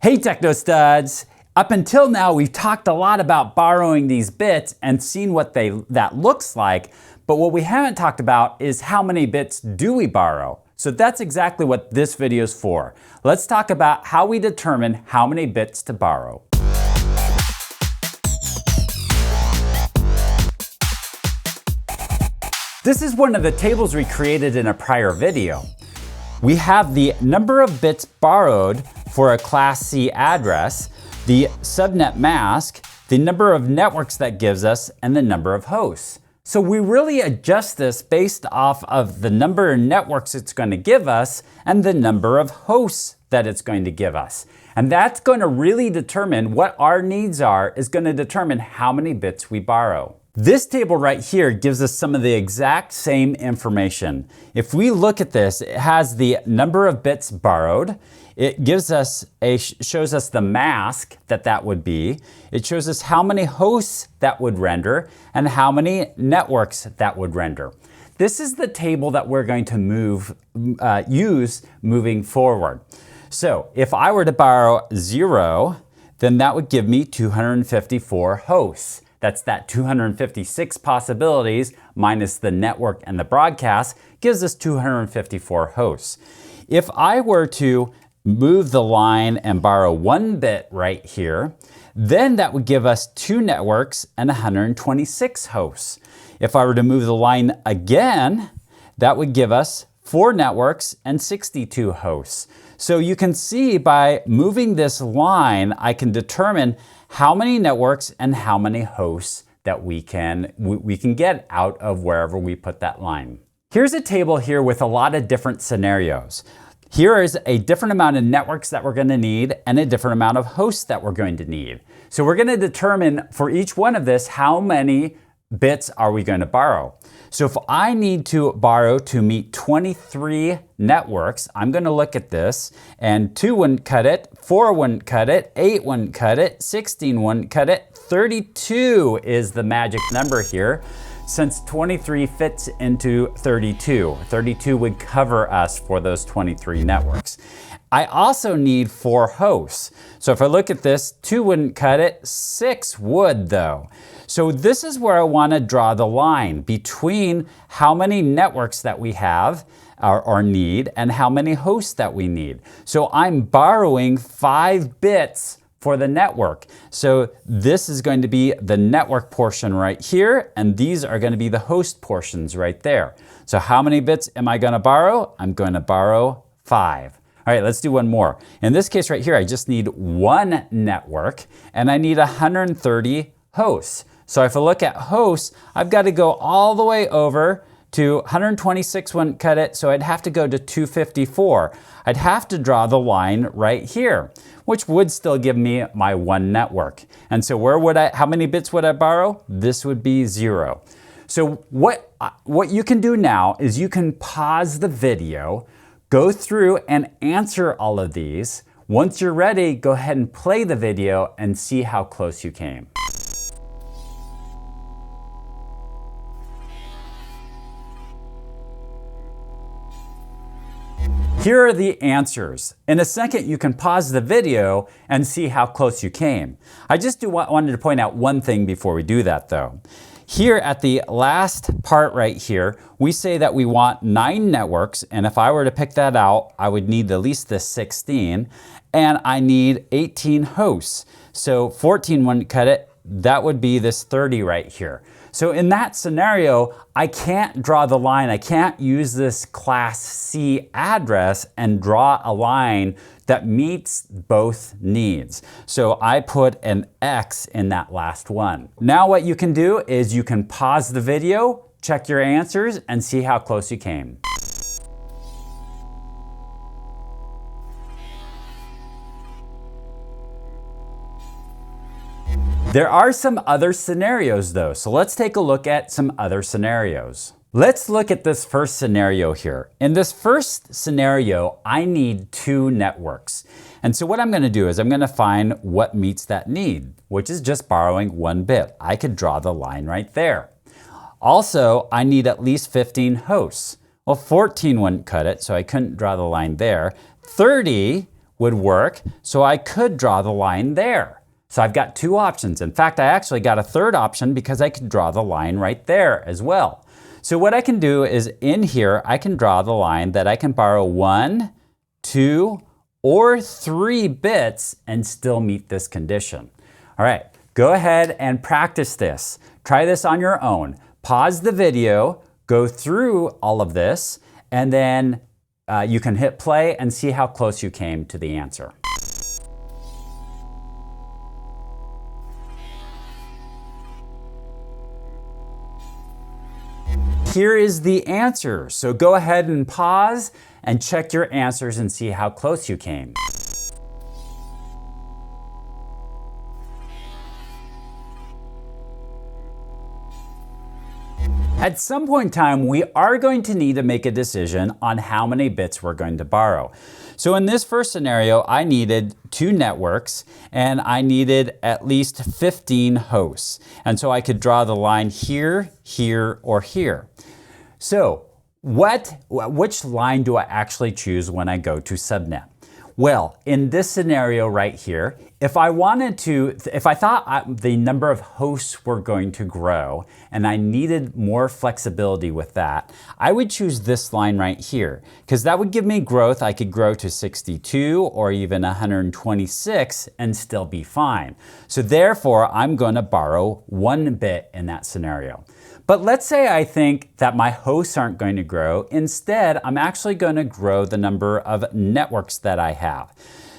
Hey Techno Studs! Up until now, we've talked a lot about borrowing these bits and seen what that looks like, but what we haven't talked about is how many bits do we borrow. So that's exactly what this video is for. Let's talk about how we determine how many bits to borrow. This is one of the tables we created in a prior video. We have the number of bits borrowed for a Class C address, the subnet mask, the number of networks that gives us, and the number of hosts. So we really adjust this based off of the number of networks it's going to give us and the number of hosts that it's going to give us. And that's going to really determine what our needs are, is going to determine how many bits we borrow. This table right here gives us some of the exact same information. If we look at this, it has the number of bits borrowed. It gives us shows us the mask that would be. It shows us how many hosts that would render and how many networks that would render. This is the table that we're going to use moving forward. So if I were to borrow 0, then that would give me 254 hosts. That's that 256 possibilities minus the network and the broadcast gives us 254 hosts. If I were to move the line and borrow 1 bit right here, then that would give us 2 networks and 126 hosts. If I were to move the line again, that would give us 4 networks and 62 hosts. So you can see by moving this line, I can determine how many networks and how many hosts that we can get out of wherever we put that line. Here's a table here with a lot of different scenarios. Here is a different amount of networks that we're going to need and a different amount of hosts that we're going to need. So we're going to determine for each one of this, how many bits are we going to borrow. So if I need to borrow to meet 23 networks, I'm going to look at this, and 2 wouldn't cut it, 4 wouldn't cut it, 8 wouldn't cut it, 16 wouldn't cut it, 32 is the magic number here. Since 23 fits into 32, 32 would cover us for those 23 networks. I also need 4 hosts. So if I look at this, 2 wouldn't cut it, 6 would though. So this is where I want to draw the line between how many networks that we have or need and how many hosts that we need. So I'm borrowing 5 bits for the network. So this is going to be the network portion right here, and these are going to be the host portions right there. So how many bits am I going to borrow? I'm going to borrow 5. All right, let's do one more. In this case right here, I just need 1 network and I need 130 hosts. So if I look at hosts, I've got to go all the way over to 126 wouldn't cut it, so I'd have to go to 254. I'd have to draw the line right here, which would still give me my 1 network. And so how many bits would I borrow? This would be 0. So what you can do now is you can pause the video, go through and answer all of these. Once you're ready, go ahead and play the video and see how close you came. Here are the answers. In a second, you can pause the video and see how close you came. I just wanted to point out one thing before we do that though. Here at the last part right here, we say that we want 9 networks, and if I were to pick that out, I would need at least this 16, and I need 18 hosts. So 14 wouldn't cut it, that would be this 30 right here. So in that scenario, I can't draw the line. I can't use this Class C address and draw a line that meets both needs. So I put an X in that last one. Now what you can do is you can pause the video, check your answers, and see how close you came. There are some other scenarios though, so let's take a look at some other scenarios. Let's look at this first scenario here. In this first scenario, I need 2 networks. And so what I'm going to do is I'm going to find what meets that need, which is just borrowing 1 bit. I could draw the line right there. Also, I need at least 15 hosts. Well, 14 wouldn't cut it, so I couldn't draw the line there. 30 would work, so I could draw the line there. So I've got two options. In fact, I actually got a third option because I could draw the line right there as well. So what I can do is in here, I can draw the line that I can borrow 1, 2, or 3 bits and still meet this condition. All right, go ahead and practice this. Try this on your own. Pause the video, go through all of this, and then you can hit play and see how close you came to the answer. Here is the answer. So go ahead and pause and check your answers and see how close you came. At some point in time, we are going to need to make a decision on how many bits we're going to borrow. So in this first scenario, I needed 2 networks and I needed at least 15 hosts. And so I could draw the line here, here, or here. So which line do I actually choose when I go to subnet? Well, in this scenario right here, if I thought the number of hosts were going to grow and I needed more flexibility with that, I would choose this line right here because that would give me growth. I could grow to 62 or even 126 and still be fine. So therefore, I'm going to borrow 1 bit in that scenario. But let's say I think that my hosts aren't going to grow. Instead, I'm actually going to grow the number of networks that I have.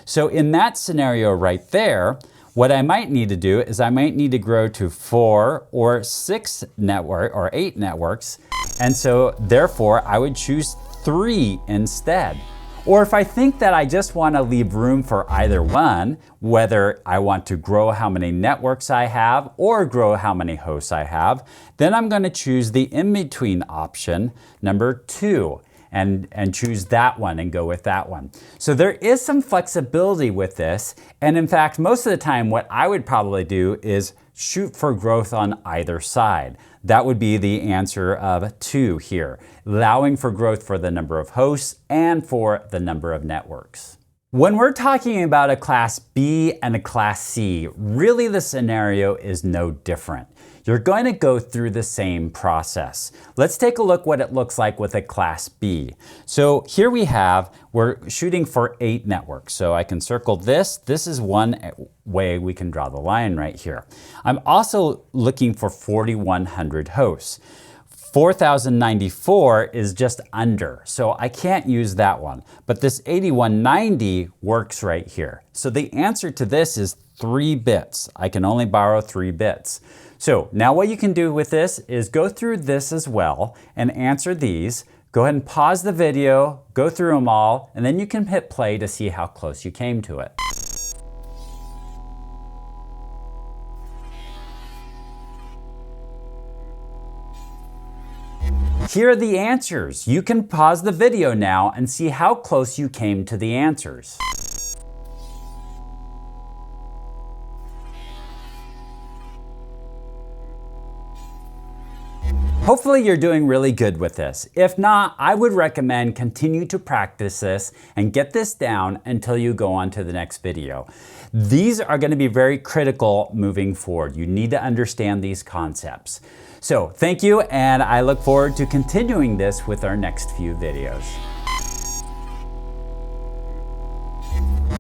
So in that scenario right there, what I might need to do is I might need to grow to 4 or 6 network or 8 networks. And so therefore, I would choose 3 instead. Or if I think that I just want to leave room for either one, whether I want to grow how many networks I have or grow how many hosts I have, then I'm going to choose the in-between option, number 2, and choose that one and go with that one. So there is some flexibility with this. And in fact, most of the time, what I would probably do is shoot for growth on either side. That would be the answer of 2 here, allowing for growth for the number of hosts and for the number of networks. When we're talking about a class B and a class C, really the scenario is no different. You're going to go through the same process. Let's take a look what it looks like with a class B. So here we're shooting for 8 networks. So I can circle this. This is one way we can draw the line right here. I'm also looking for 4,100 hosts. 4,094 is just under, so I can't use that one. But this 8,190 works right here. So the answer to this is 3 bits. I can only borrow 3 bits. So now what you can do with this is go through this as well and answer these. Go ahead and pause the video, go through them all, and then you can hit play to see how close you came to it. Here are the answers. You can pause the video now and see how close you came to the answers. Hopefully you're doing really good with this. If not, I would recommend continue to practice this and get this down until you go on to the next video. These are going to be very critical moving forward. You need to understand these concepts. So thank you, and I look forward to continuing this with our next few videos.